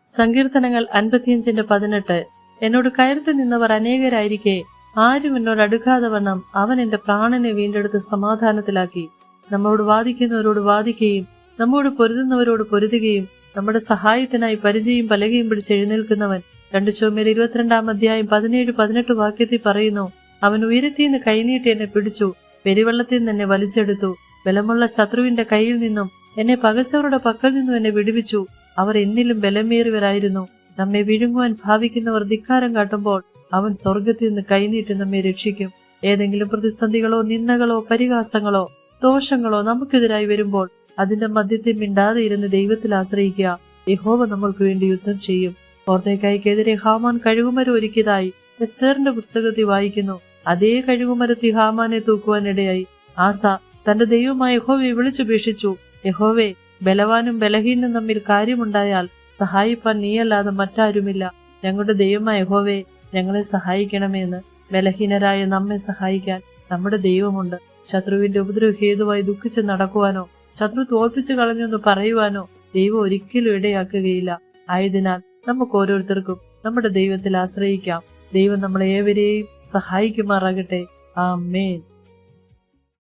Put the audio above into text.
സങ്കീർത്തനങ്ങൾ 55:18. എന്നോട് കയർത്ത് നിന്നവർ അനേകരായിരിക്കെ ആരും എന്നോട് അടുക്കാതെ വണ്ണം അവൻ എന്റെ പ്രാണനെ വീണ്ടെടുത്ത് സമാധാനത്തിലാക്കി. നമ്മോട് വാദിക്കുന്നവരോട് വാദിക്കുകയും നമ്മോട് പൊരുതുന്നവരോട് പൊരുതുകയും നമ്മുടെ സഹായത്തിനായി പരിചയും പലകയും പിടിച്ച് എഴുന്നേൽക്കുന്നവൻ. 2 ശമൂവേൽ 22:17-18 വാക്യത്തിൽ പറയുന്നു, അവൻ ഉയരത്തിന്ന് കൈനീട്ടി എന്നെ പിടിച്ചു, പെരുവെള്ളത്തിൽ നിന്ന് എന്നെ വലിച്ചെടുത്തു. ബലമുള്ള ശത്രുവിന്റെ കയ്യിൽ നിന്നും എന്നെ പകച്ചവരുടെ പക്കൽ നിന്നും എന്നെ വിടുവിച്ചു. അവർ എന്നിലും ബലമേറിയവരായിരുന്നു. നമ്മെ വിഴുങ്ങുവാൻ ഭാവിക്കുന്നവർ ധിക്കാരം കാട്ടുമ്പോൾ അവൻ സ്വർഗത്തിൽ നിന്ന് കൈനീട്ടി നമ്മെ രക്ഷിക്കും. ഏതെങ്കിലും പ്രതിസന്ധികളോ നിന്ദകളോ പരിഹാസങ്ങളോ ദോഷങ്ങളോ നമുക്കെതിരായി വരുമ്പോൾ അതിന്റെ മധ്യത്തിൽ മിണ്ടാതെ ഇരുന്ന് ദൈവത്തിൽ ആശ്രയിക്കുക. യഹോവ നമ്മൾക്ക് വേണ്ടി യുദ്ധം ചെയ്യും. മൊർദെഖായിക്കെതിരെ ഹാമാൻ കഴുകുമരം ഒരുക്കിയതായി എസ്തേറിന്റെ പുസ്തകത്തിൽ വായിക്കുന്നു. അതേ കഴുകുമരത്തിൽ ഹാമാനെ തൂക്കുവാനിടയായി. ആസ തന്റെ ദൈവമായ യഹോവയെ വിളിച്ചുപേക്ഷിച്ചു, യഹോവേ, ബലവാനും ബലഹീനും തമ്മിൽ കാര്യമുണ്ടായാൽ സഹായിപ്പാൻ നീയല്ലാതെ മറ്റാരുമില്ല. ഞങ്ങളുടെ ദൈവമായ യഹോവേ, ഞങ്ങളെ സഹായിക്കണമെന്ന്. ബലഹീനരായ നമ്മെ സഹായിക്കാൻ നമ്മുടെ ദൈവമുണ്ട്. ശത്രുവിന്റെ ഉപദ്രവ ഹേതുവായി ദുഃഖിച്ച് നടക്കുവാനോ ശത്രു തോൽപ്പിച്ചു കളഞ്ഞെന്ന് പറയുവാനോ ദൈവം ഒരിക്കലും ഇടയാക്കുകയില്ല. ആയതിനാൽ നമുക്ക് ഓരോരുത്തർക്കും നമ്മുടെ ദൈവത്തിൽ ആശ്രയിക്കാം. ദൈവം നമ്മളെ ഏവരെയും സഹായിക്കുമാറാകട്ടെ. ആമേൻ.